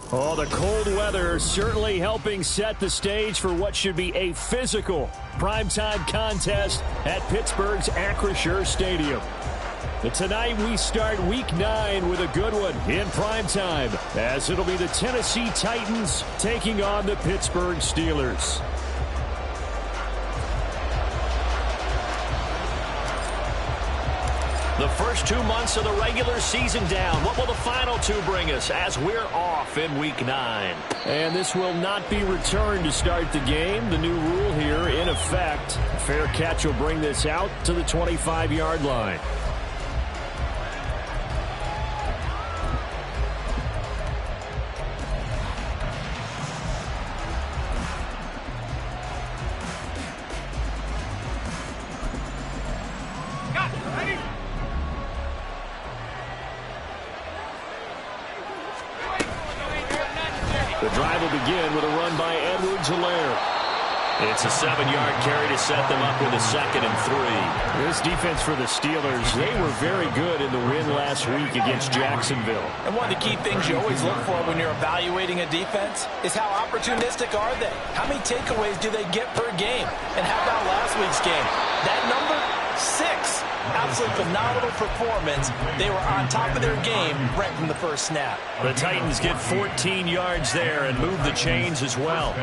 Oh, the cold weather certainly helping set the stage for what should be a physical primetime contest at Pittsburgh's Acrisure Stadium. And tonight we start Week 9 with a good one in primetime, as it'll be the Tennessee Titans taking on the Pittsburgh Steelers. The first 2 months of the regular season down. What will the final 2 bring us as we're off in Week 9? And this will not be returned to start the game. The new rule here in effect. A fair catch will bring this out to the 25-yard line. The drive will begin with a run by Edwards-Helaire. It's a 7-yard carry to set them up with a 2nd and 3. This defense for the Steelers, they were very good in the win last week against Jacksonville. And one of the key things you always look for when you're evaluating a defense is how opportunistic are they? How many takeaways do they get per game? And how about last week's game? That number, 6. Absolutely phenomenal performance. They were on top of their game right from the first snap. The Titans get 14 yards there and move the chains as well.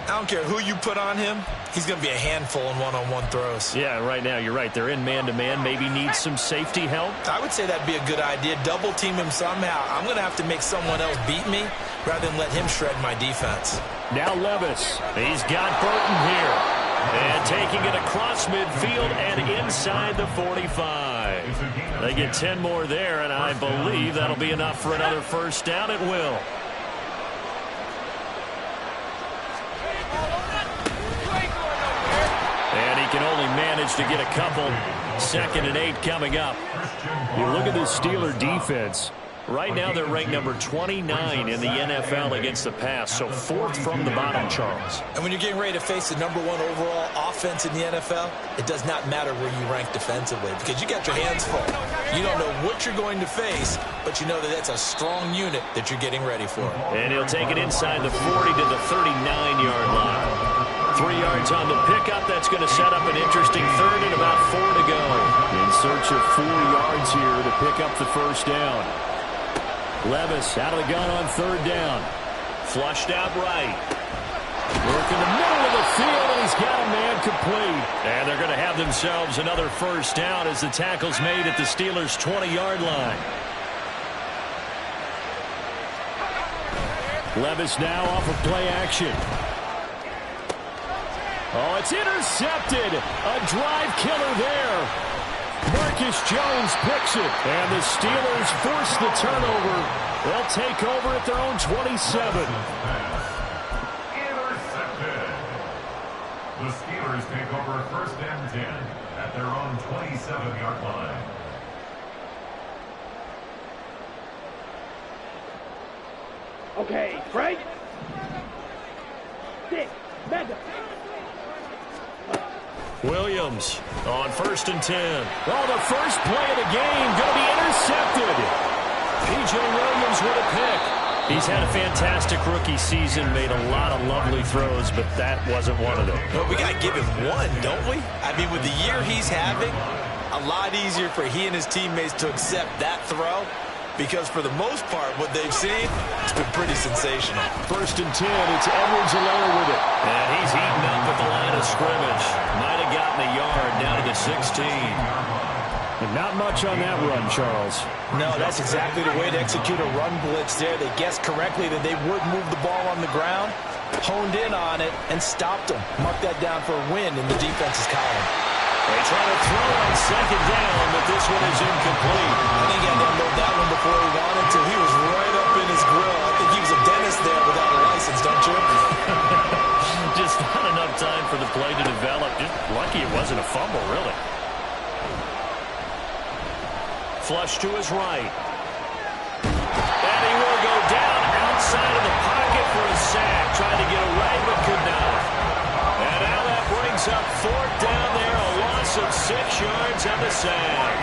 I don't care who you put on him. He's going to be a handful in one-on-one throws. Yeah, right now you're right. They're in man-to-man. Maybe need some safety help. I would say that'd be a good idea. Double team him somehow. I'm going to have to make someone else beat me rather than let him shred my defense. Now Levis. He's got Burton here. And taking it across midfield and inside the 45. They get 10 more there, and I believe that'll be enough for another first down. It will. And he can only manage to get a couple. 2nd and 8 coming up. You look at this Steeler defense. Right now they're ranked number 29 in the NFL against the pass, so 4th from the bottom, Charles. And when you're getting ready to face the number 1 overall offense in the NFL, it does not matter where you rank defensively because you got your hands full. You don't know what you're going to face, but you know that that's a strong unit that you're getting ready for. And he'll take it inside the 40 to the 39-yard line. 3 yards on the pickup. That's going to set up an interesting 3rd and about 4 to go. In search of 4 yards here to pick up the first down. Levis out of the gun on 3rd down. Flushed out right. Work in the middle of the field, and he's got a man complete. And they're going to have themselves another first down as the tackle's made at the Steelers' 20-yard line. Levis now off of play action. Oh, it's intercepted. A drive killer there. Marcus Jones picks it, and the Steelers force the turnover. They'll take over at their own 27. Intercepted. The Steelers take over 1st and 10 at their own 27-yard line. Okay, right? 6, Mega. Williams on 1st and 10. Oh, the first play of the game going to be intercepted. P.J. Williams with a pick. He's had a fantastic rookie season, made a lot of lovely throws, but that wasn't one of them. Well, we got to give him one, don't we? I mean, with the year he's having, a lot easier for he and his teammates to accept that throw. Because for the most part, what they've seen, it's been pretty sensational. 1st and 10, it's Edwards-Helaire with it. And he's heating up at the line of scrimmage. Might have gotten a yard down to the 16. And not much on that run, Charles. No, that's exactly the way to execute a run blitz there. They guessed correctly that they would move the ball on the ground, honed in on it, and stopped them. Mark that down for a win in the defense's column. They try to throw on 2nd down, but this one is incomplete. I think he had to unload that one before he wanted to. He was right up in his grill. I think he was a dentist there without a license, don't you? Just not enough time for the play to develop. Just lucky it wasn't a fumble, really. Flush to his right. And he will go down outside of the pocket for a sack. Tried to get away, but could not. And now that brings up 4th down there. A loss of 6 yards on the sack.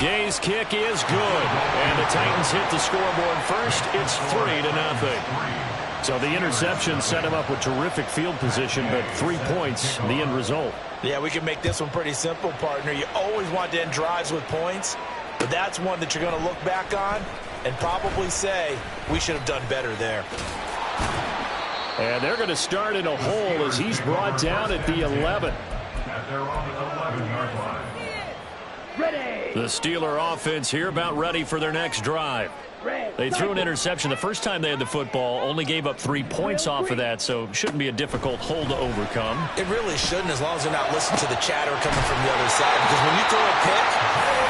Gay's kick is good. And the Titans hit the scoreboard first. It's 3-0. So the interception set him up with terrific field position, but 3 points, the end result. Yeah, we can make this one pretty simple, partner. You always want to end drives with points, but that's one that you're going to look back on and probably say, we should have done better there. And they're going to start in a hole as he's brought down at the 11. At their own 11-yard line. Ready. The Steeler offense here about ready for their next drive. They threw an interception the first time they had the football, only gave up 3 points off of that, so shouldn't be a difficult hole to overcome. It really shouldn't, as long as they're not listening to the chatter coming from the other side. Because when you throw a pick,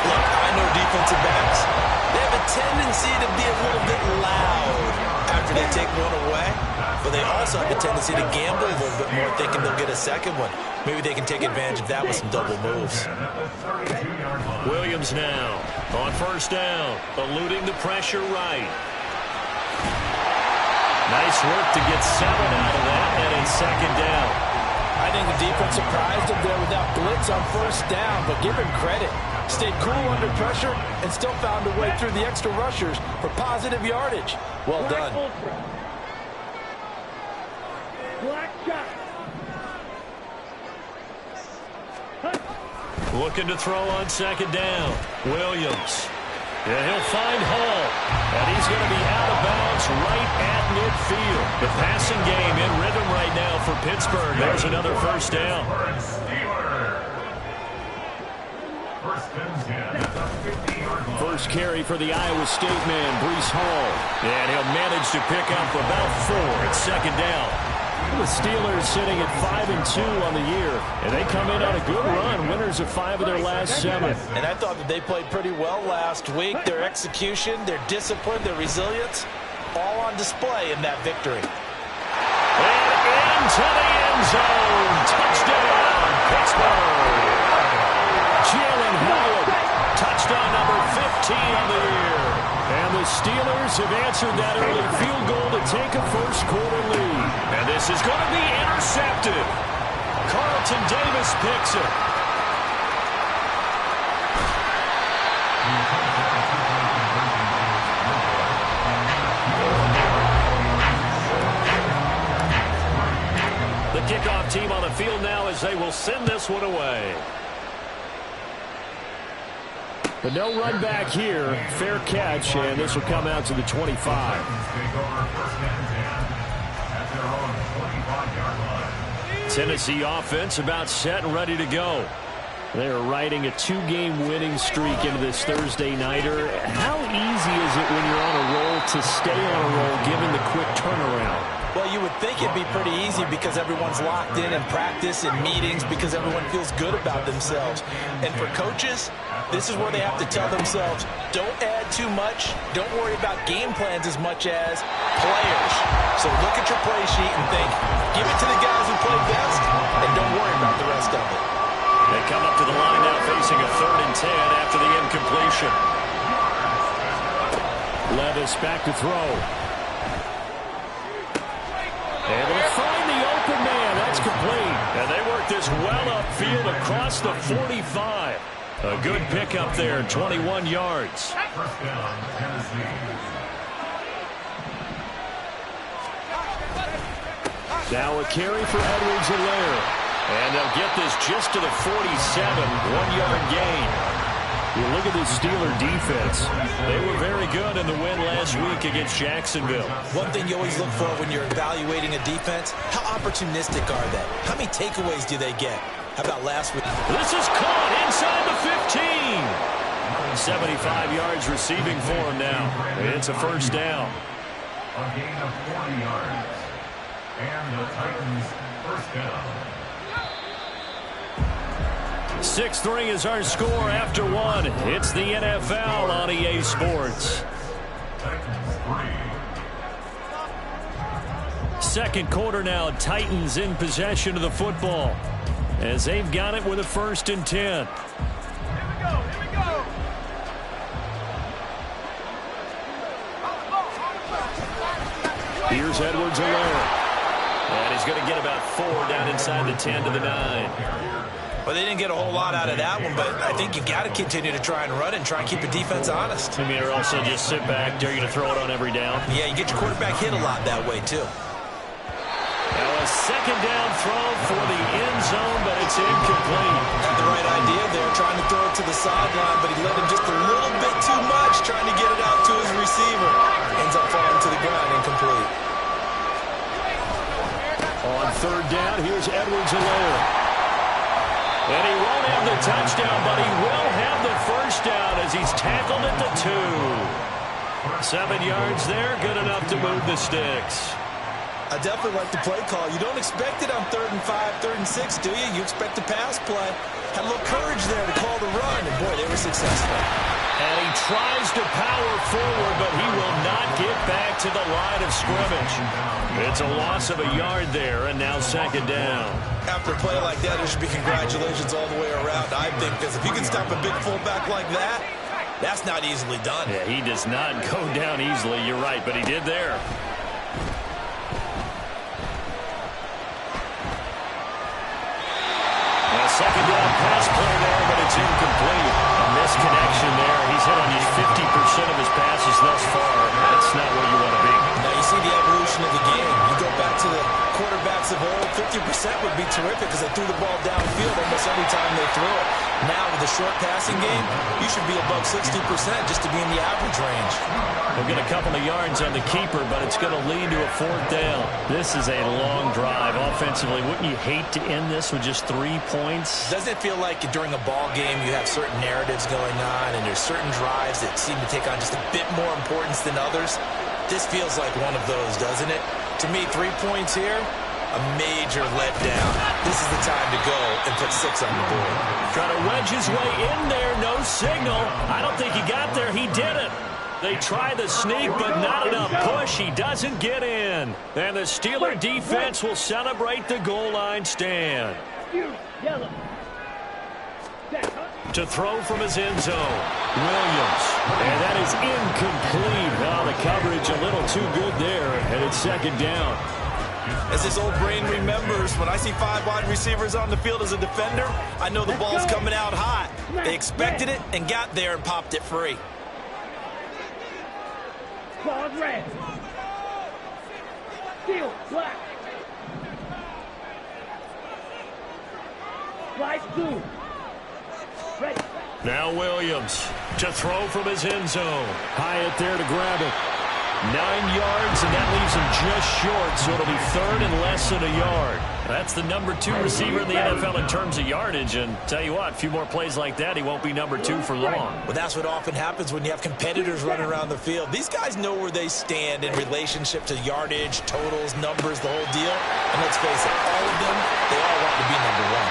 look, I know defensive backs, they have a tendency to be a little bit loud after they take one away. But they also have a tendency to gamble a little bit more, thinking they'll get a second one. Maybe they can take advantage of that with some double moves. Williams now on first down, eluding the pressure right. Nice work to get 7 out of that, and it's second down. I think the defense surprised him there with that blitz on first down, but give him credit. Stayed cool under pressure and still found a way through the extra rushers for positive yardage. Well done. Black shot. Looking to throw on second down. Williams. Yeah, he'll find Hall. And he's going to be out of bounds right at midfield. The passing game in rhythm right now for Pittsburgh. There's another first down. First carry for the Iowa State man, Breece Hall. And he'll manage to pick up about 4 at second down. The Steelers sitting at 5-2 on the year, and they come in on a good run, winners of 5 of their last 7. And I thought that they played pretty well last week. Their execution, their discipline, their resilience, all on display in that victory. And into the end zone. Touchdown, Pittsburgh. Jalen Hyatt, touchdown number 15 on the year. And the Steelers have answered that early field goal to take a first-quarter lead. And this is going to be intercepted. Carlton Davis picks it. The kickoff team on the field now as they will send this one away. But no run back here. Fair catch, and this will come out to the 25. Tennessee offense about set and ready to go. They're riding a 2-game winning streak into this Thursday nighter. How easy is it when you're on a roll to stay on a roll given the quick turnaround? Well, you would think it'd be pretty easy because everyone's locked in practice and meetings because everyone feels good about themselves. And for coaches, this is where they have to tell themselves, don't add too much, don't worry about game plans as much as players. So look at your play sheet and think, give it to the guys who play best, and don't worry about the rest of it. They come up to the line now facing a 3rd and 10 after the incompletion. Levis back to throw. Able to find the open man. That's complete. And they work this well upfield across the 45. A good pickup there, 21 yards. First down, Tennessee. Now a carry for Edwards-Helaire. And they'll get this just to the 47, 1-yard gain. You look at this Steeler defense. They were very good in the win last week against Jacksonville. One thing you always look for when you're evaluating a defense, how opportunistic are they? How many takeaways do they get? How about last week? This is caught inside the 15. 75 yards receiving for him now. It's a first down. A gain of 40 yards. And the Titans first down. 6-3 is our score after 1. It's the NFL on EA Sports. Second quarter now, Titans in possession of the football as they've got it with a 1st and 10. Here we go. Here's Edwards-Helaire. And he's going to get about 4 down inside the 10 to the 9. Well, they didn't get a whole lot out of that one, but I think you got to continue to try and run and try and keep the defense honest. I mean, or also just sit back, dare you to throw it on every down. Yeah, you get your quarterback hit a lot that way, too. Now a second down throw for the end zone, but it's incomplete. Had the right idea there, trying to throw it to the sideline, but he let him just a little bit too much, trying to get it out to his receiver. Ends up falling to the ground, incomplete. On third down, here's Edwards-Helaire. And he won't have the touchdown, but he will have the first down as he's tackled at the 2. 7 yards there, good enough to move the sticks. I definitely like the play call. You don't expect it on 3rd and 5, 3rd and 6, do you? You expect a pass play. Had a little courage there to call the run, and boy, they were successful. And he tries to power forward, but he will not get back to the line of scrimmage. It's a loss of a yard there, and now second down. After a play like that, there should be congratulations all the way around, I think, because if you can stop a big fullback like that, that's not easily done. Yeah, he does not go down easily, you're right, but he did there. Second down pass play there, but it's incomplete. A misconnection there. He's hit on just 50% of his passes thus far. That's not where you want to be. Now you see the evolution of the game. You go back to the quarterbacks of old, 50% would be terrific because they threw the ball downfield almost every time they threw it. Now with the short passing game, you should be above 60% just to be in the average range. We'll get a couple of yards on the keeper, but it's going to lead to a 4th down. This is a long drive offensively. Wouldn't you hate to end this with just 3 points? Doesn't it feel like during a ball game you have certain narratives going on and there's certain drives that seem to take on just a bit more importance than others? This feels like one of those, doesn't it? To me, 3 points here, a major letdown. This is the time to go and put 6 on the board. Trying to wedge his way in there, no signal. I don't think he got there. He didn't. They try the sneak, but not enough push. He doesn't get in. And the Steeler defense will celebrate the goal line stand. To throw from his end zone, Williams. And that is incomplete. Now the coverage a little too good there, and it's second down. As this old brain remembers, when I see 5 wide receivers on the field as a defender, I know the ball's coming out hot. They expected it and got there and popped it free. Claws red. Steel black. Flies blue. Ready. Now Williams to throw from his end zone. Hyatt there to grab it. 9 yards, and that leaves him just short, so it'll be 3rd and less than a yard. That's the number 2 receiver in the NFL in terms of yardage, and tell you what, a few more plays like that, he won't be number 2 for long. Well, that's what often happens when you have competitors running around the field. These guys know where they stand in relationship to yardage, totals, numbers, the whole deal. And let's face it, all of them, they all want to be number 1.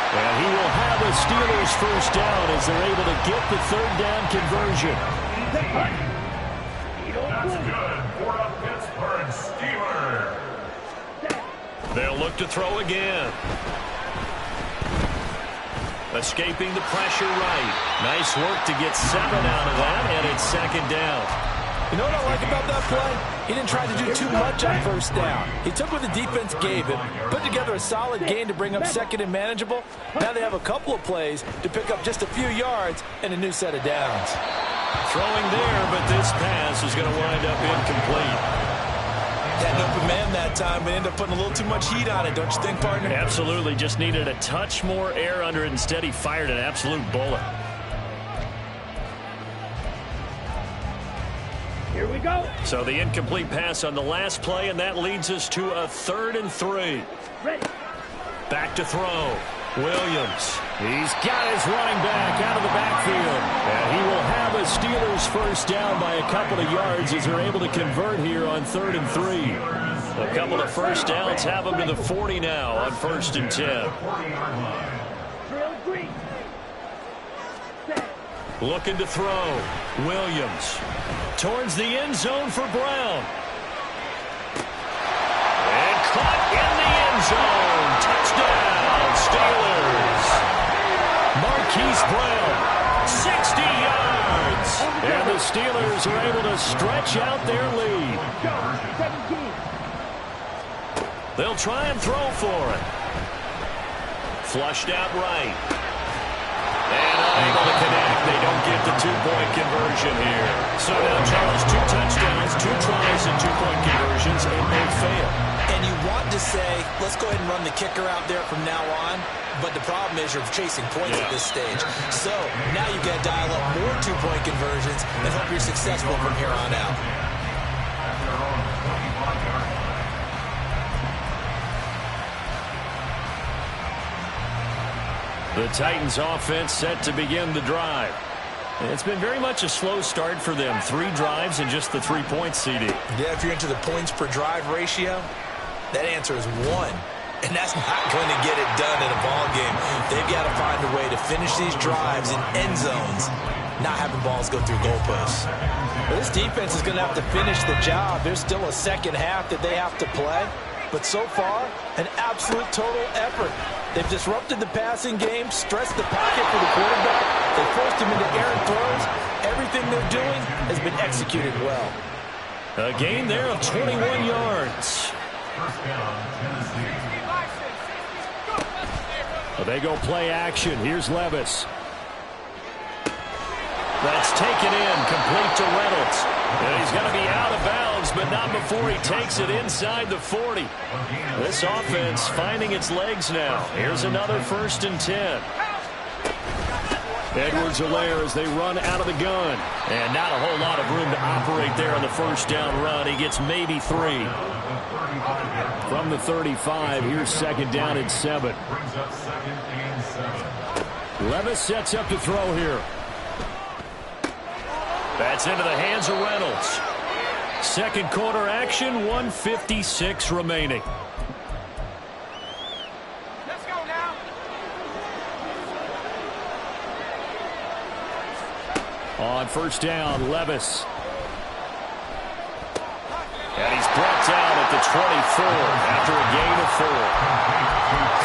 And he will have a Steelers first down as they're able to get the 3rd down conversion. That's good for a Pittsburgh Steeler. They'll look to throw again. Escaping the pressure right. Nice work to get 7 out of that, and it's second down. You know what I like about that play? He didn't try to do too much on first down. He took what the defense gave him, put together a solid gain to bring up second and manageable. Now they have a couple of plays to pick up just a few yards and a new set of downs. Throwing there, but this pass is going to wind up incomplete. Had an open man that time, but ended up putting a little too much heat on it, don't you think, partner? Absolutely. Just needed a touch more air under it. Instead, he fired an absolute bullet. Here we go. So the incomplete pass on the last play, and that leads us to a 3rd and 3. Ready. Back to throw. Williams. He's got his running back out of the backfield. And he will have a Steelers first down by a couple of yards as they're able to convert here on 3rd and 3. A couple of first downs have them to the 40 now on 1st and 10. Trail green. Looking to throw. Williams. Towards the end zone for Brown. And caught in the end zone. Touchdown, Steelers. Marquise Brown, 60 yards. And the Steelers are able to stretch out their lead. 17. They'll try and throw for it. Flushed out right. And unable to connect. They don't get the two-point conversion here. So now, Charles, 2 touchdowns, 2 tries and 2-point conversions, and both fail. And you want to say, let's go ahead and run the kicker out there from now on. But the problem is you're chasing points at this stage. So now you got to dial up more 2-point conversions and hope you're successful from here on out. The Titans offense set to begin the drive. It's been very much a slow start for them. 3 drives and just the 3 points, CD. Yeah, if you're into the points per drive ratio, that answer is 1. And that's not going to get it done in a ball game. They've got to find a way to finish these drives in end zones, not having balls go through goalposts. Well, this defense is going to have to finish the job. There's still a second half that they have to play. But so far, an absolute total effort. They've disrupted the passing game, stressed the pocket for the quarterback. They forced him into errant throws. Everything they're doing has been executed well. A gain there of 21 yards. First down, Tennessee. They go play action. Here's Levis. That's taken in, complete to Reynolds. And he's going to be out of bounds, but not before he takes it inside the 40. This offense finding its legs now. Here's another 1st and 10. Edwards-Helaire as they run out of the gun. And not a whole lot of room to operate there on the first down run. He gets maybe 3. From the 35, here's 2nd down and 7. Brings up 2nd and 7. Levis sets up to throw here. That's into the hands of Reynolds. Second quarter action, 1:56 remaining. Let's go now. On first down, Levis. And he's brought down at the 24 after a gain of 4.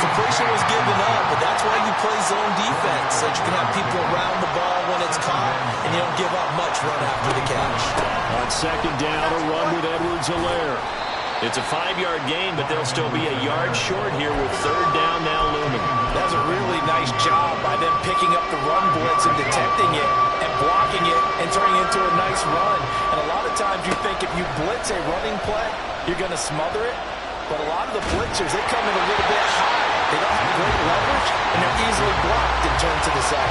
Completion was given up, but that's why you play zone defense, so you can have people around the ball when it's caught, and you don't give up much run after the catch. On second down, a run with Edwards-Helaire. It's a 5-yard gain, but they'll still be a yard short here with 3rd down now looming. That was a really nice job by them picking up the run blitz and detecting it and blocking it and turning it into a nice run. And a lot of times you think if you blitz a running play, you're going to smother it. But a lot of the blitzers, they come in a little bit high. They don't have great leverage, and they're easily blocked and turned to the side.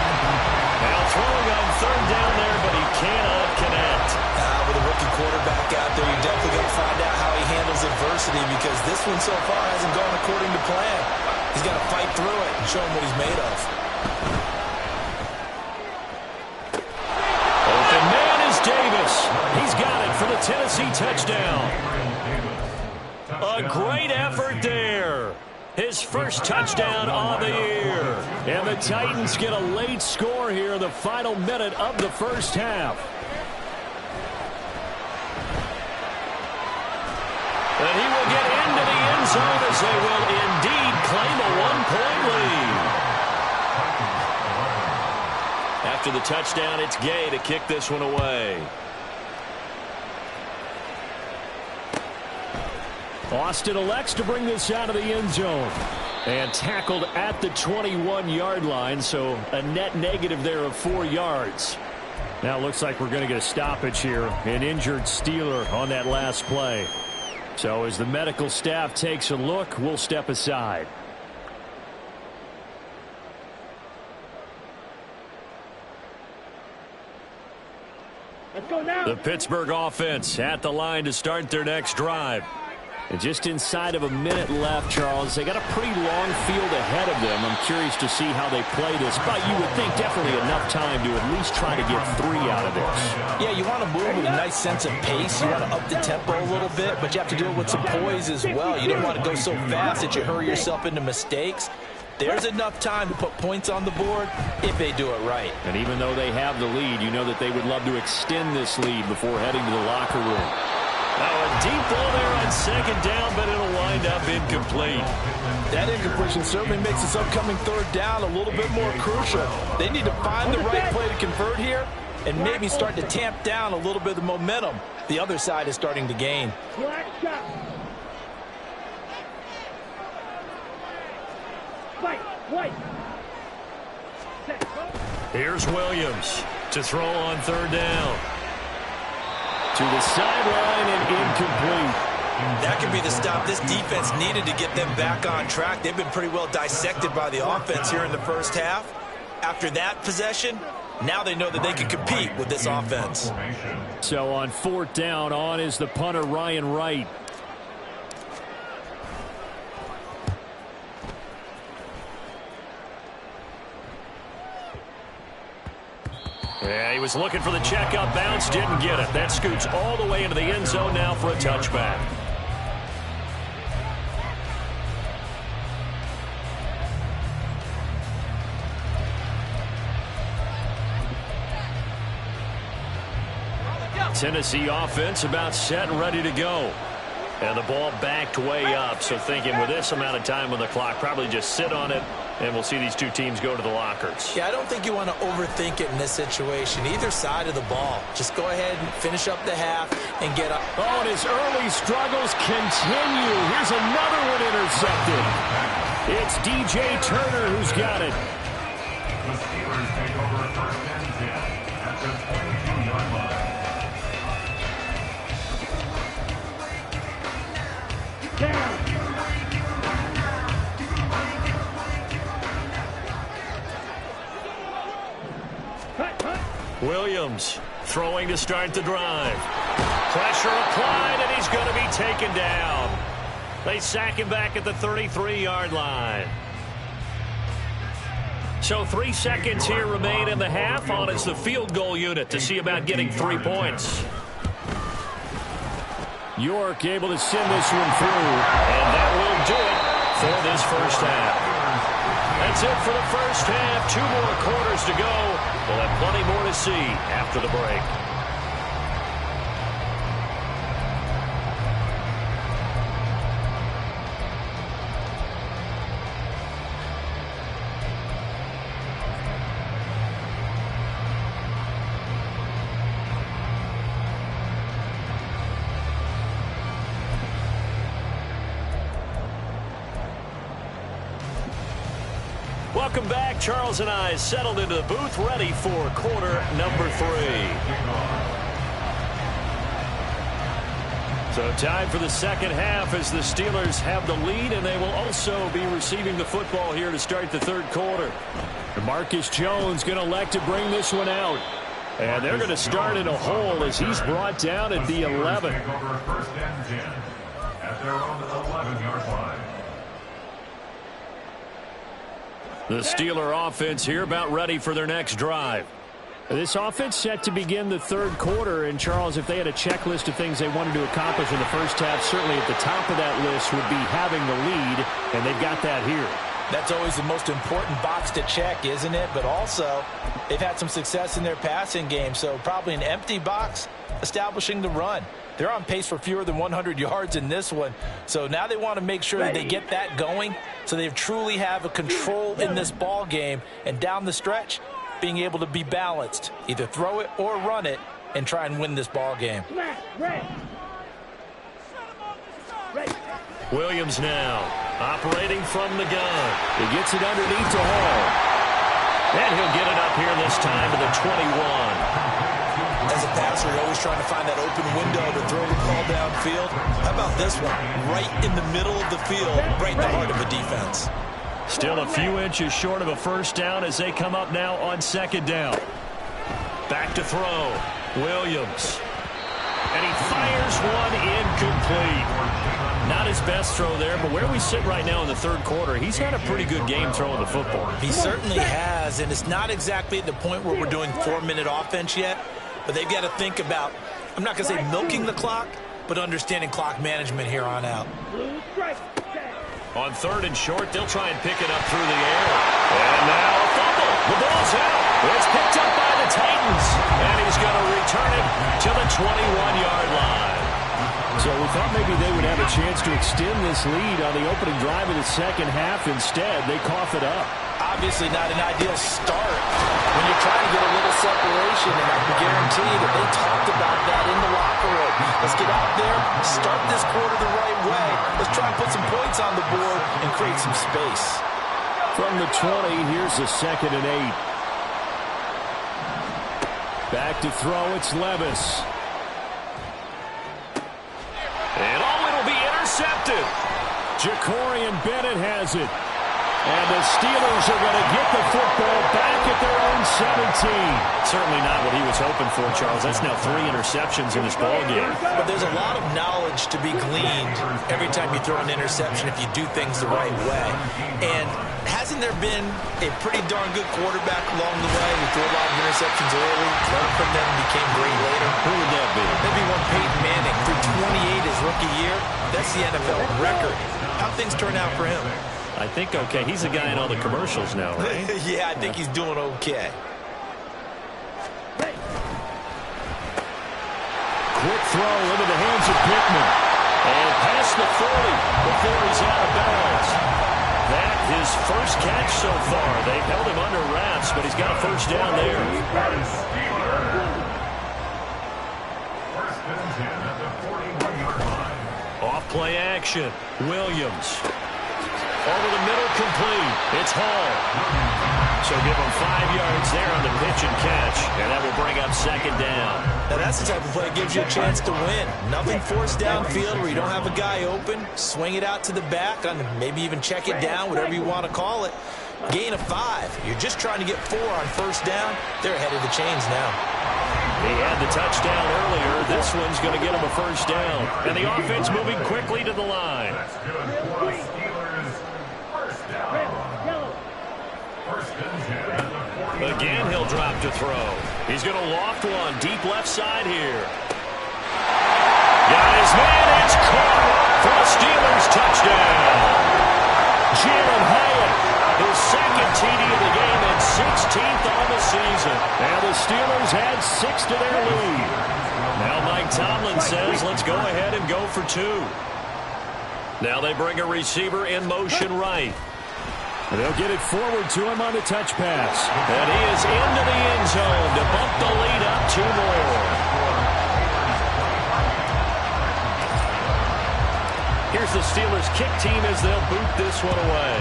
Now throwing on 3rd down there, but he cannot connect. With a rookie quarterback out there, you're definitely going to find out how he handles adversity, because this one so far hasn't gone according to plan. He's got to fight through it and show him what he's made of. Open man is Davis. He's got it for the Tennessee touchdown. A great effort there. His first touchdown on the year. And the Titans get a late score here in the final minute of the first half. And he will get into the end zone as they will indeed claim a 1-point lead. After the touchdown, it's Gay to kick this one away. Austin elects to bring this out of the end zone. And tackled at the 21-yard line, so a net negative there of 4 yards. Now it looks like we're going to get a stoppage here. An injured Steeler on that last play. So as the medical staff takes a look, we'll step aside. Let's go now. The Pittsburgh offense at the line to start their next drive. And just inside of a minute left, Charles. They got a pretty long field ahead of them. I'm curious to see how they play this. But you would think definitely enough time to at least try to get 3 out of this. Yeah, you want to move with a nice sense of pace. You want to up the tempo a little bit, but you have to do it with some poise as well. You don't want to go so fast that you hurry yourself into mistakes. There's enough time to put points on the board if they do it right. And even though they have the lead, you know that they would love to extend this lead before heading to the locker room. Now a deep ball there on second down, but it'll wind up incomplete. That incompletion certainly makes this upcoming 3rd down a little bit more crucial. They need to find the right play to convert here and maybe start to tamp down a little bit of momentum. The other side is starting to gain. Black shot. Fight. White. Set. Here's Williams to throw on third down. To the sideline and incomplete. That could be the stop this defense needed to get them back on track. They've been pretty well dissected by the offense here in the first half. After that possession, now they know that they can compete with this offense. So on fourth down, on is the punter, Ryan Wright. Yeah, he was looking for the checkup bounce, didn't get it. That scoots all the way into the end zone now for a touchback. Tennessee offense about set and ready to go. And the ball backed way up, so thinking with this amount of time on the clock, probably just sit on it, and we'll see these two teams go to the lockers. Yeah, I don't think you want to overthink it in this situation. Either side of the ball. Just go ahead and finish up the half and get up. Oh, and his early struggles continue. Here's another one intercepted. It's DJ Turner who's got it. The Steelers take over first and 10 at the 22-yard line. Down. Williams throwing to start the drive. Pressure applied, and he's going to be taken down. They sack him back at the 33-yard line. So 3 seconds here remain in the half. On is the field goal unit to see about getting 3 points. York able to send this one through, and that will do it for this first half. That's it for the first half. 2 more quarters to go. We'll have plenty more to see after the break. Welcome back. Charles and I settled into the booth, ready for quarter number 3. So time for the second half as the Steelers have the lead, and they will also be receiving the football here to start the third quarter. Marcus Jones going to elect to bring this one out. And they're going to start in a hole as he's brought down at the 11. Take over first and 10 at their own 11-yard line. The Steeler offense here about ready for their next drive. This offense set to begin the third quarter, and Charles, if they had a checklist of things they wanted to accomplish in the first half, certainly at the top of that list would be having the lead, and they've got that here. That's always the most important box to check, isn't it? But also, they've had some success in their passing game, so probably an empty box establishing the run. They're on pace for fewer than 100 yards in this one, so now they want to make sure that they get that going so they truly have a control in this ball game, and down the stretch, being able to be balanced, either throw it or run it, and try and win this ball game. Williams now operating from the gun. He gets it underneath to Hall. And he'll get it up here this time to the 21. As a passer, you're always trying to find that open window to throw the ball downfield. How about this one? Right in the middle of the field, right in the heart of a defense. Still a few inches short of a first down as they come up now on second down. Back to throw. Williams. And he fires one incomplete. Not his best throw there, but where we sit right now in the third quarter, he's had a pretty good game throwing the football. He certainly has, and it's not exactly at the point where we're doing 4-minute offense yet, but they've got to think about, I'm not going to say milking the clock, but understanding clock management here on out. On third and short, they'll try and pick it up through the air. And now a fumble. The ball's out. It's picked up by the Titans. And he's going to return it to the 21-yard line. So we thought maybe they would have a chance to extend this lead on the opening drive of the second half. Instead, they cough it up. Obviously not an ideal start when you're trying to get a little separation, and I can guarantee that they talked about that in the locker room. Let's get out there, start this quarter the right way. Let's try and put some points on the board and create some space. From the 20, here's a 2nd and 8. Back to throw, it's Levis. And it'll be intercepted. Jacorian Bennett has it. And the Steelers are going to get the football back at their own 17. Certainly not what he was hoping for, Charles. That's now 3 interceptions in this ballgame. But there's a lot of knowledge to be gleaned every time you throw an interception if you do things the right way. And hasn't there been a pretty darn good quarterback along the way who threw a lot of interceptions early, learned from them, and became great later? Who would that be? Maybe one Peyton Manning threw 28 his rookie year. That's the NFL record. How things turn out for him? I think okay. He's the guy in all the commercials now, right? Yeah, I think he's doing okay. Quick throw into the hands of Pittman. And past the 40 before he's out of bounds. That his first catch so far. They've held him under wraps, but he's got a first down there. First and 10 at the 41-yard line. Off play action. Williams. Over the middle, complete. It's Hall. So give him 5 yards there on the pitch and catch. And that will bring up 2nd down. Now that's the type of play that gives you a chance to win. Nothing forced downfield where you don't have a guy open. Swing it out to the back, and maybe even check it down, whatever you want to call it. Gain of 5. You're just trying to get 4 on first down. They're ahead of the chains now. He had the touchdown earlier. This one's going to get him a first down. And the offense moving quickly to the line. That's good for the Steelers. First down. First and 10 at the 40. Again, he'll drop to throw. He's going to loft one deep left side here. Got his man. It's caught for the Steelers touchdown. Jalen Hyatt, his 2nd TD of the game and 16th on the season. And the Steelers add 6 to their lead. Now Mike Tomlin says, let's go ahead and go for 2. Now they bring a receiver in motion right. They'll get it forward to him on the touch pass. And he is into the end zone to bump the lead up 2 more. Here's the Steelers kick team as they'll boot this one away.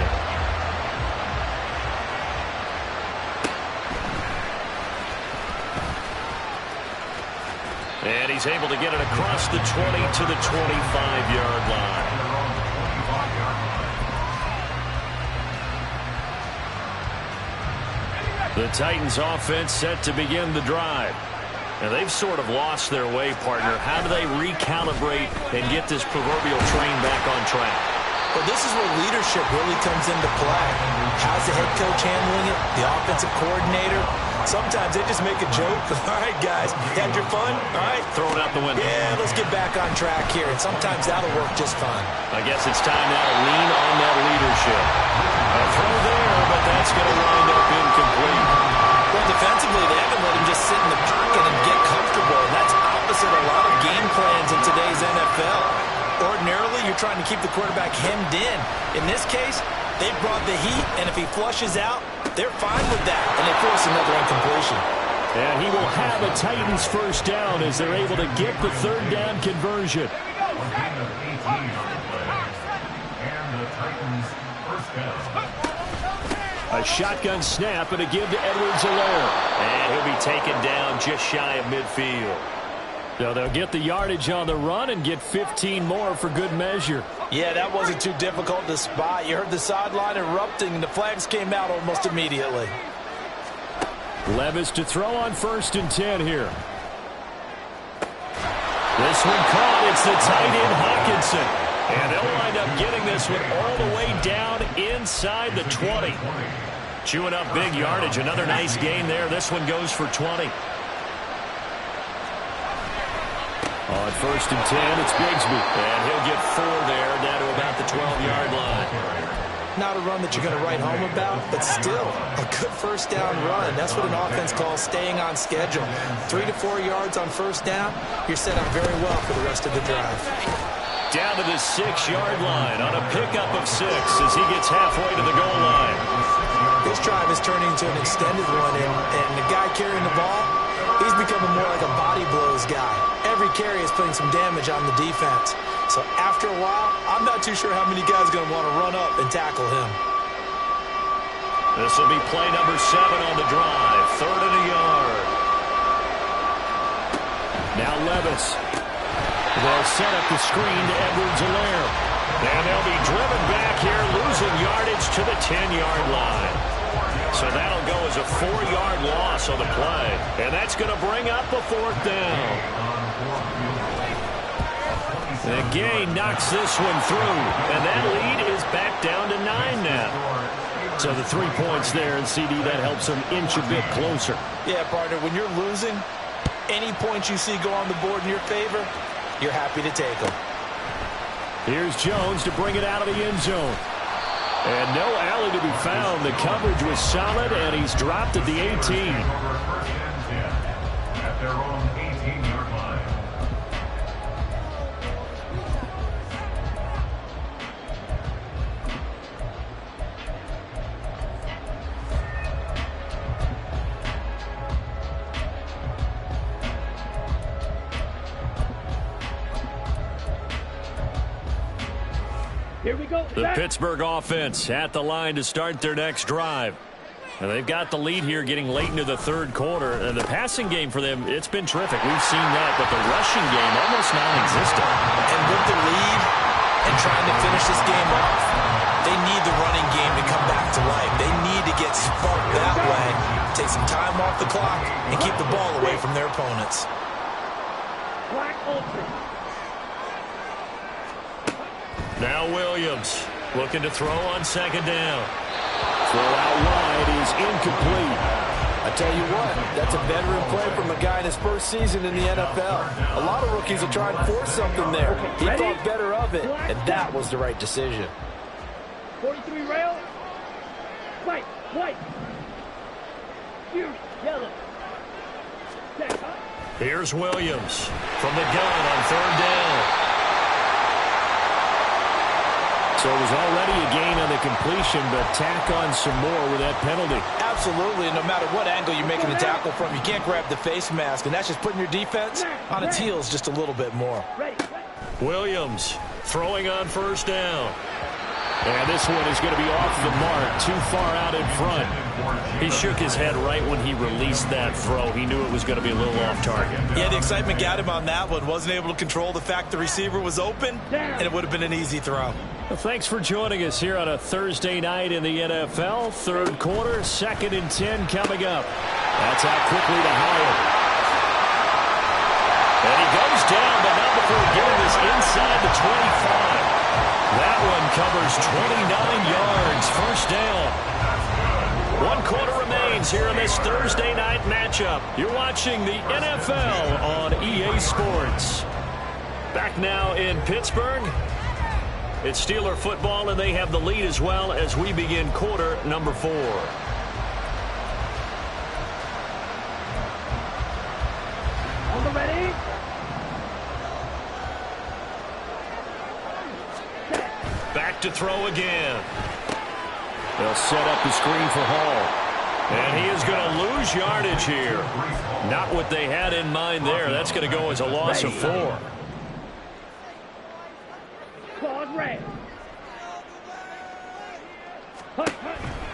And he's able to get it across the 20 to the 25-yard line. The Titans offense set to begin the drive. And they've sort of lost their way, partner. How do they recalibrate and get this proverbial train back on track? Well, this is where leadership really comes into play. How's the head coach handling it? The offensive coordinator? Sometimes they just make a joke. All right, guys, had your fun? All right. Throw it out the window. Yeah, let's get back on track here. And sometimes that'll work just fine. I guess it's time now to lean on that leadership. A throw there, but that's going to wind up incomplete. Well, defensively, they haven't let him just sit in the pocket and get comfortable. And that's opposite a lot of game plans in today's NFL. Ordinarily, you're trying to keep the quarterback hemmed in. In this case, they brought the heat, and if he flushes out, they're fine with that, and they force another incompletion. And he will have a Titans first down as they're able to get the 3rd down conversion. A shotgun snap and a give to Edwards-Helaire. And he'll be taken down just shy of midfield. So they'll get the yardage on the run and get 15 more for good measure. Yeah, that wasn't too difficult to spot. You heard the sideline erupting, and the flags came out almost immediately. Levis to throw on 1st and 10 here. This one caught. It's the tight end Hockenson. And they'll wind up getting this one all the way down inside the 20. Chewing up big yardage. Another nice gain there. This one goes for 20. On 1st and 10, it's Bigsby. And he'll get 4 there, down to about the 12-yard line. Not a run that you're going to write home about, but still a good first down run. That's what an offense calls staying on schedule. 3 to 4 yards on first down, you're set up very well for the rest of the drive. Down to the 6-yard line on a pickup of 6 as he gets halfway to the goal line. This drive is turning into an extended one, and the guy carrying the ball, he's becoming more like a body blows guy. Every carry is putting some damage on the defense. So after a while, I'm not too sure how many guys are going to want to run up and tackle him. This will be play number 7 on the drive. 3rd and a yard. Now Levis. They'll set up the screen to Edwards-Helaire. And they'll be driven back here, losing yardage to the 10-yard line. So that'll go as a 4-yard loss on the play. And that's going to bring up a 4th down. The gain knocks this one through. And that lead is back down to 9 now. So the 3 points there, and CD, that helps them inch a bit closer. Yeah, partner, when you're losing, any points you see go on the board in your favor, you're happy to take them. Here's Jones to bring it out of the end zone. And no alley to be found. The coverage was solid, and he's dropped at the 18. First and 10 at their own 18-yard line. Here we go. The Pittsburgh offense at the line to start their next drive. And they've got the lead here getting late into the 3rd quarter. And the passing game for them, it's been terrific. We've seen that, but the rushing game almost non-existent. And with the lead and trying to finish this game off, they need the running game to come back to life. They need to get smart that way, take some time off the clock, and keep the ball away from their opponents. Black ultra. Now Williams looking to throw on 2nd down. Throw out wide is incomplete. I tell you what, that's a veteran play from a guy in his first season in the NFL. A lot of rookies will try and force something there. He thought better of it, and that was the right decision. 43 rail. White. Huge. Yellow. Set up. Here's Williams from the gun on 3rd down. So it was already a gain on the completion, but tack on some more with that penalty. Absolutely, and no matter what angle you're making the tackle from, you can't grab the face mask, and that's just putting your defense on its heels just a little bit more. Williams throwing on 1st down. And this one is going to be off the mark, too far out in front. He shook his head right when he released that throw. He knew it was going to be a little off target. Yeah, the excitement got him on that one. Wasn't able to control the fact the receiver was open, and it would have been an easy throw. Well, thanks for joining us here on a Thursday night in the NFL. 3rd quarter, 2nd and 10 coming up. That's out quickly to Hyatt. And he goes down, but not before getting this inside the 25. That one covers 29 yards. 1st down. 1 quarter remains here in this Thursday night matchup. You're watching the NFL on EA Sports. Back now in Pittsburgh. It's Steeler football, and they have the lead as well as we begin quarter number 4. On the ready. Back to throw again. They'll set up the screen for Hall. And he is going to lose yardage here. Not what they had in mind there. That's going to go as a loss of 4. Claude red.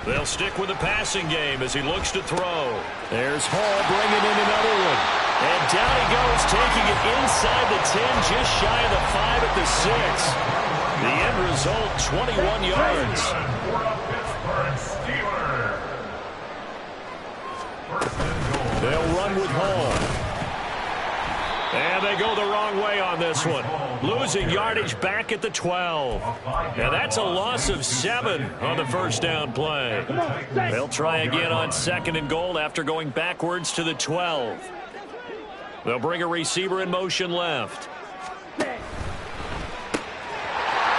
They'll stick with the passing game as he looks to throw. There's Hall bringing in another one. And down he goes, taking it inside the 10, just shy of the 5 at the 6. The end result, 21 yards. They'll run with Hall. And they go the wrong way on this one. Losing yardage back at the 12. And that's a loss of 7 on the 1st down play. They'll try again on 2nd and goal after going backwards to the 12. They'll bring a receiver in motion left.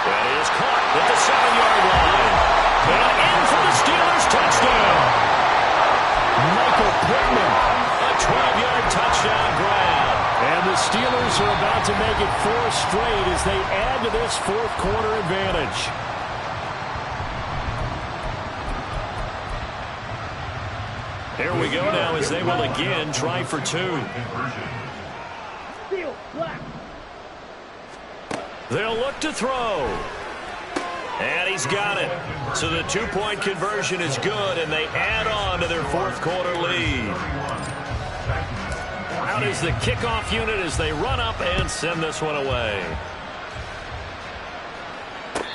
That is caught at the 7-yard line. And in for the Steelers touchdown. Michael Pittman, a 12-yard touchdown grab. And the Steelers are about to make it 4 straight as they add to this 4th quarter advantage. Here we go now as they will again try for 2. Steel, black. They'll look to throw. And he's got it. So the two-point conversion is good, and they add on to their fourth-quarter lead. Out is the kickoff unit as they run up and send this one away.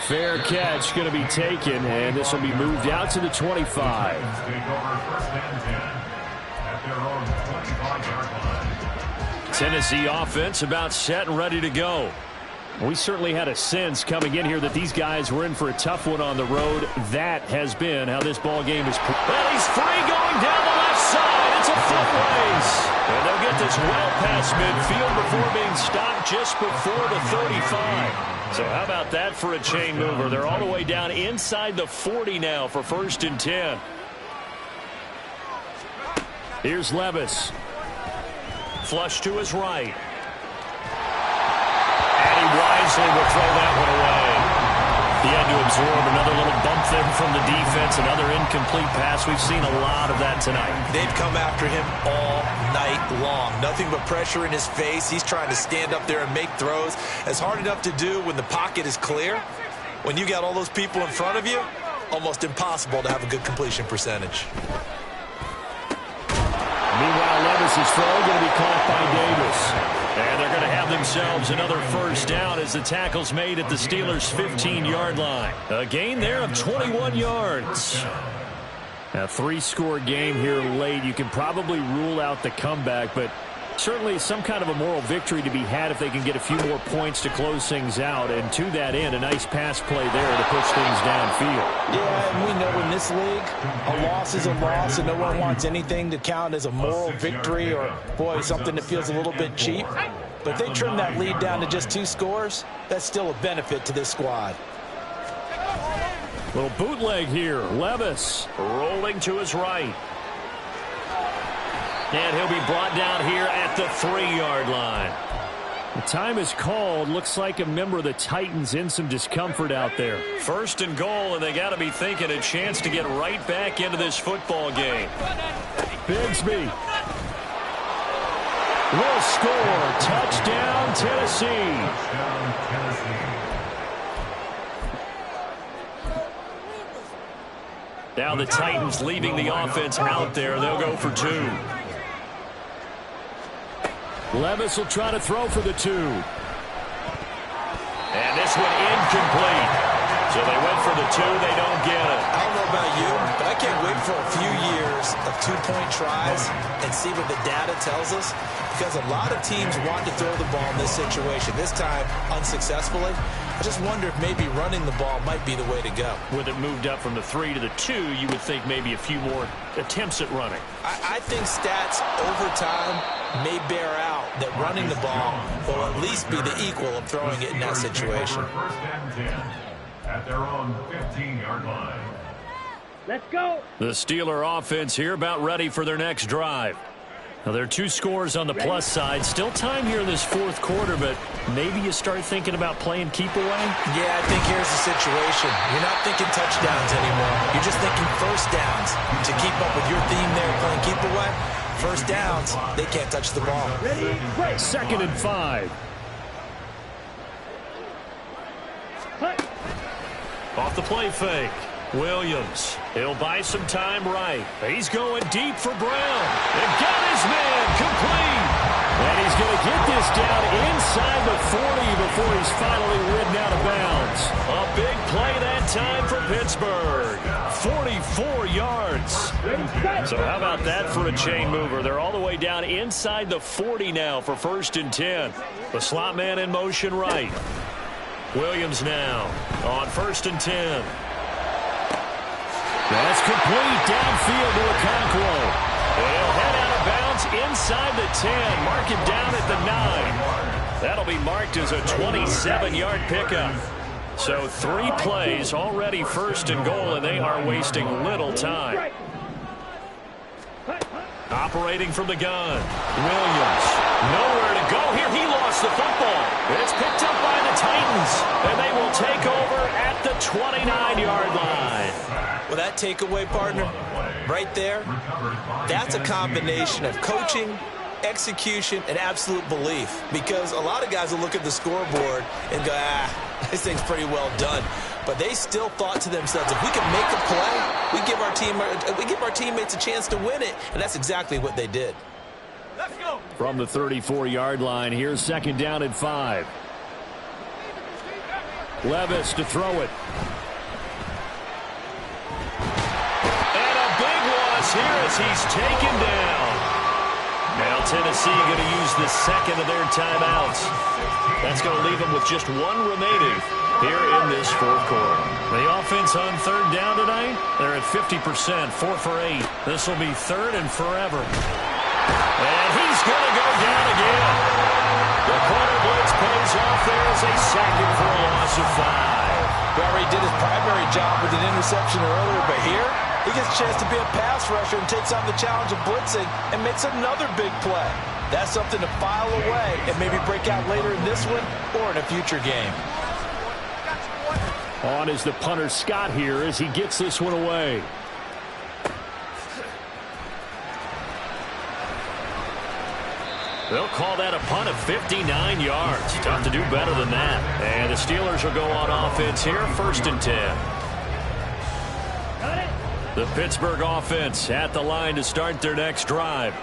Fair catch going to be taken, and this will be moved out to the 25. Tennessee offense about set and ready to go. We certainly had a sense coming in here that these guys were in for a tough one on the road. That has been how this ball game is. Well, he's free going down the left side. It's a foot race. And they'll get this well past midfield before being stopped just before the 35. So how about that for a chain mover? They're all the way down inside the 40 now for 1st and 10. Here's Levis. Flush to his right. And he wisely will throw that one away. He had to absorb another little bump there from the defense, another incomplete pass. We've seen a lot of that tonight. They've come after him all night long. Nothing but pressure in his face. He's trying to stand up there and make throws. It's hard enough to do when the pocket is clear. When you got all those people in front of you, almost impossible to have a good completion percentage. Meanwhile, Levis' throw going to be caught by Davis. And they're going to have themselves another first down as the tackle's made at the Steelers' 15-yard line. A gain there of 21 yards. A 3-score game here late. You can probably rule out the comeback, but certainly some kind of a moral victory to be had if they can get a few more points to close things out. And to that end, a nice pass play there to push things downfield. Yeah, and we know in this league, a loss is a loss, and no one wants anything to count as a moral victory or, boy, something that feels a little bit cheap. But if they trim that lead down to just 2 scores, that's still a benefit to this squad. Little bootleg here. Levis rolling to his right. And he'll be brought down here at the 3-yard line. The time is called. Looks like a member of the Titans in some discomfort out there. 1st and goal, and they got to be thinking a chance to get right back into this football game. Bigsby will score. Touchdown, Tennessee. Now the Titans leaving the offense out there. They'll go for 2. Levis will try to throw for the 2. And this one incomplete. So they went for the 2. They don't get it. I don't know about you, but I can't wait for a few years of 2-point tries and see what the data tells us. Because a lot of teams want to throw the ball in this situation. This time, unsuccessfully. I just wonder if maybe running the ball might be the way to go. With it moved up from the 3 to the 2, you would think maybe a few more attempts at running. I think stats over time may bear out that running the ball will at least be the equal of throwing it in that situation. 1st and 10 at their own 15-yard line. Let's go. The Steeler offense here about ready for their next drive. Now, there are 2 scores on the plus side. Still time here in this 4th quarter, but maybe you start thinking about playing keep away? Yeah, I think here's the situation. You're not thinking touchdowns anymore. You're just thinking first downs. To keep up with your theme there, playing keep away, first downs, they can't touch the ball. Ready, break. 2nd and 5. Cut. Off the play fake. Williams. He'll buy some time right. He's going deep for Brown. And got his man complete. And he's going to get this down inside the 40 before he's finally ridden out of bounds. A big play that time for Pittsburgh. 44 yards. Ready, set. So how about that for a chain mover? They're all the way down inside the 40 now for 1st and 10. The slot man in motion right. Williams now on 1st and 10. That's complete downfield to Okonkwo. He'll head out of bounds inside the 10. Mark him down at the 9. That'll be marked as a 27-yard pickup. So 3 plays already 1st and goal, and they are wasting little time. Operating from the gun. Williams. Nowhere to go here. He lost the football. It's picked up by the Titans, and they will take over at the 29-yard line. Well, that takeaway, partner, right there, that's a combination of coaching, execution, and absolute belief. Because a lot of guys will look at the scoreboard and go, this thing's pretty well done. But they still thought to themselves, if we can make a play, we give our teammates a chance to win it. And that's exactly what they did. Let's go. From the 34-yard line, here's 2nd down and 5. Levis to throw it. And a big loss here as he's taken down. Now Tennessee going to use the second of their timeouts. That's going to leave them with just one remaining here in this 4th quarter. The offense on 3rd down tonight, they're at 50%, 4 for 8. This will be 3rd and forever. And he's going to go down again. The corner blitz pays off there as they sack him for a loss of 5. Well, he did his primary job with an interception earlier, but here he gets a chance to be a pass rusher and takes on the challenge of blitzing and makes another big play. That's something to file away and maybe break out later in this one or in a future game. On is the punter Scott here as he gets this one away. They'll call that a punt of 59 yards. Tough to do better than that. And the Steelers will go on offense here, 1st and 10. The Pittsburgh offense at the line to start their next drive.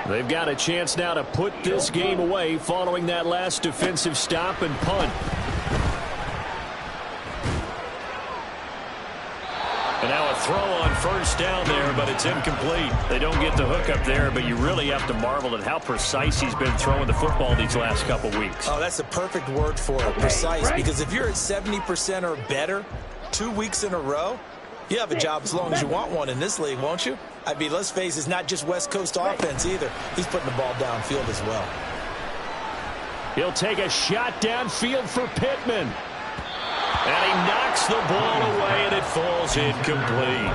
They've got a chance now to put this game away following that last defensive stop and punt. And now a throw on 1st down there, but it's incomplete. They don't get the hook up there, but you really have to marvel at how precise he's been throwing the football these last couple weeks. Oh, that's the perfect word for it, precise, because if you're at 70% or better 2 weeks in a row, you have a job as long as you want one in this league, won't you? I mean, let's face it, it's not just West Coast offense either. He's putting the ball downfield as well. He'll take a shot downfield for Pittman. And he knocks the ball away, and it falls incomplete.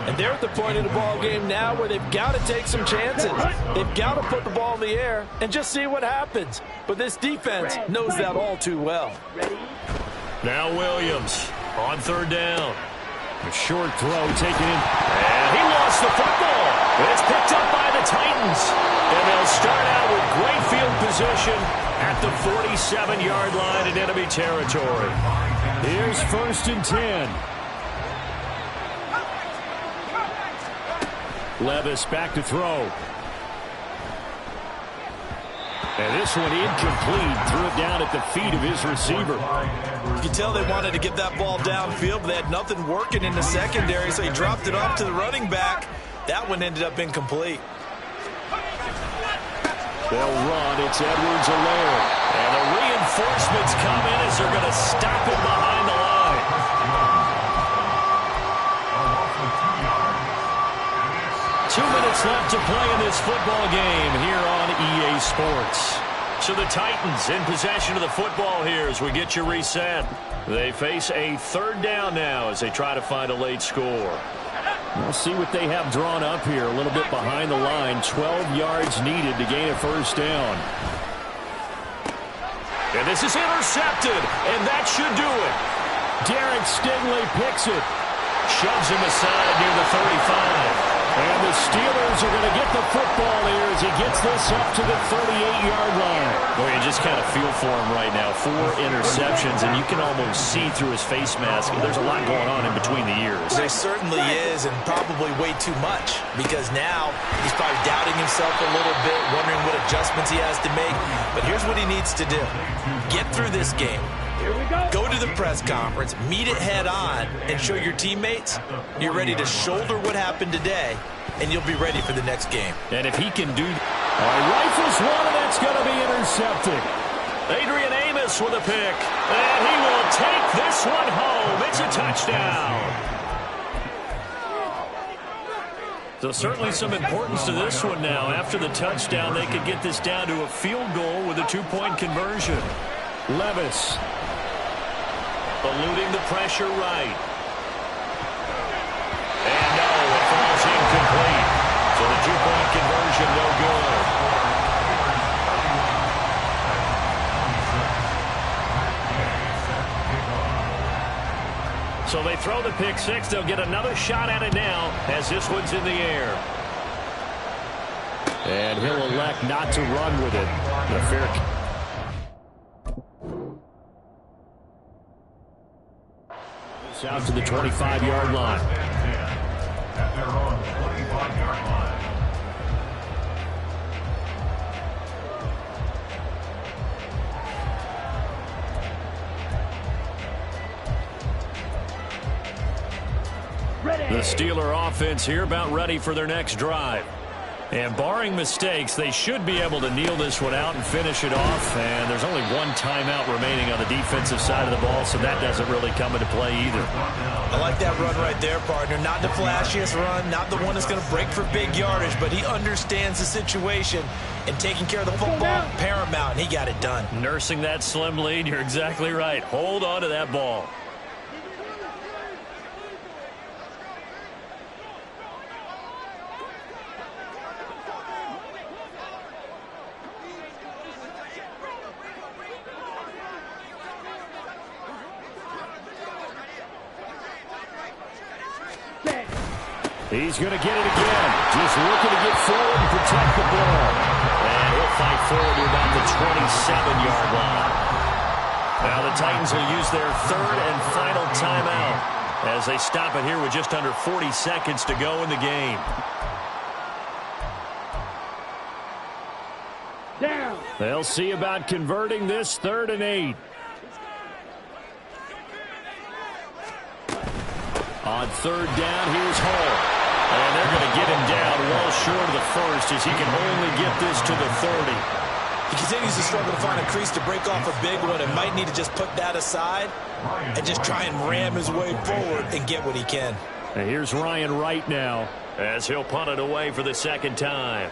And they're at the point of the ball game now where they've got to take some chances. They've got to put the ball in the air and just see what happens. But this defense knows that all too well. Now Williams on 3rd down. A short throw taken in. And he lost the football. It's picked up by the Titans. And they'll start out with great field position at the 47-yard line in enemy territory. Here's 1st and 10. Levis back to throw. And this one incomplete. Threw it down at the feet of his receiver. You can tell they wanted to get that ball downfield, but they had nothing working in the secondary, so he dropped it off to the running back. That one ended up incomplete. They'll run. It's Edwards-Helaire. And the reinforcements come in as they're going to stop him behind the line. 2 minutes left to play in this football game here on EA Sports. So the Titans in possession of the football here as we get you reset. They face a 3rd down now as they try to find a late score. We'll see what they have drawn up here. A little bit behind the line. 12 yards needed to gain a 1st down. And this is intercepted, and that should do it. Derek Stingley picks it. Shoves him aside near the 35. And the Steelers are going to get the football here as he gets this up to the 38-yard line. Boy, you just kind of feel for him right now. 4 interceptions, and you can almost see through his face mask. There's a lot going on in between the ears. There certainly is, and probably way too much, because now he's probably doubting himself a little bit, wondering what adjustments he has to make. But here's what he needs to do. Get through this game. Go to the press conference, meet it head on, and show your teammates you're ready to shoulder what happened today, and you'll be ready for the next game. And if he can do rifles one, and that's going to be intercepted. Adrian Amos with a pick, and he will take this one home. It's a touchdown. So certainly some importance to this one now. After the touchdown, they could get this down to a field goal with a 2-point conversion. Levis eluding the pressure right. And no, it falls incomplete. So the 2-point conversion no good. So they throw the pick six. They'll get another shot at it now as this one's in the air. And he'll elect not to run with it. The fair Out to the 25-yard line. At their own 25-yard line. The Steeler offense here about ready for their next drive. And barring mistakes, they should be able to kneel this one out and finish it off. And there's only one timeout remaining on the defensive side of the ball, so that doesn't really come into play either. I like that run right there, partner. Not the flashiest run, not the one that's going to break for big yardage, but he understands the situation, and taking care of the football, paramount, and he got it done. Nursing that slim lead, you're exactly right. Hold on to that ball. He's going to get it again. Just looking to get forward and protect the ball. And he'll fight forward to about the 27-yard line. Now the Titans will use their third and final timeout as they stop it here with just under 40 seconds to go in the game. Down. They'll see about converting this 3rd and 8. On 3rd down, here's Hall. And they're going to get him down well short of the first as he can only get this to the 30. He continues to struggle to find a crease to break off a big one and might need to just put that aside and just try and ram his way forward and get what he can. And here's Ryan Wright now as he'll punt it away for the second time.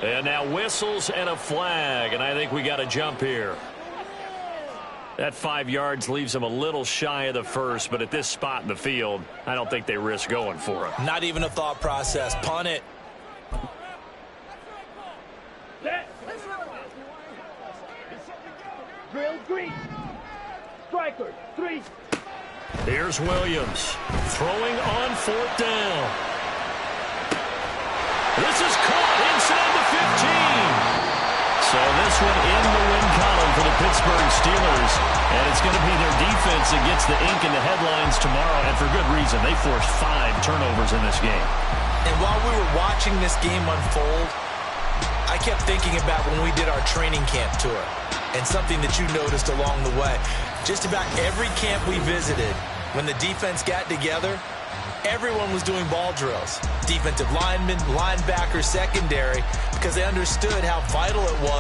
And now whistles and a flag, and I think we got a jump here. That 5 yards leaves them a little shy of the first, but at this spot in the field, I don't think they risk going for it. Not even a thought process. Punt it. Drill green. Striker, 3. Here's Williams throwing on 4th down. This is caught inside the 15. So this one in the win column for the Pittsburgh Steelers. And it's going to be their defense that gets the ink in the headlines tomorrow. And for good reason. They forced 5 turnovers in this game. And while we were watching this game unfold, I kept thinking about when we did our training camp tour. And something that you noticed along the way. Just about every camp we visited, when the defense got together, everyone was doing ball drills. Defensive linemen, linebackers, secondary, because they understood how vital it was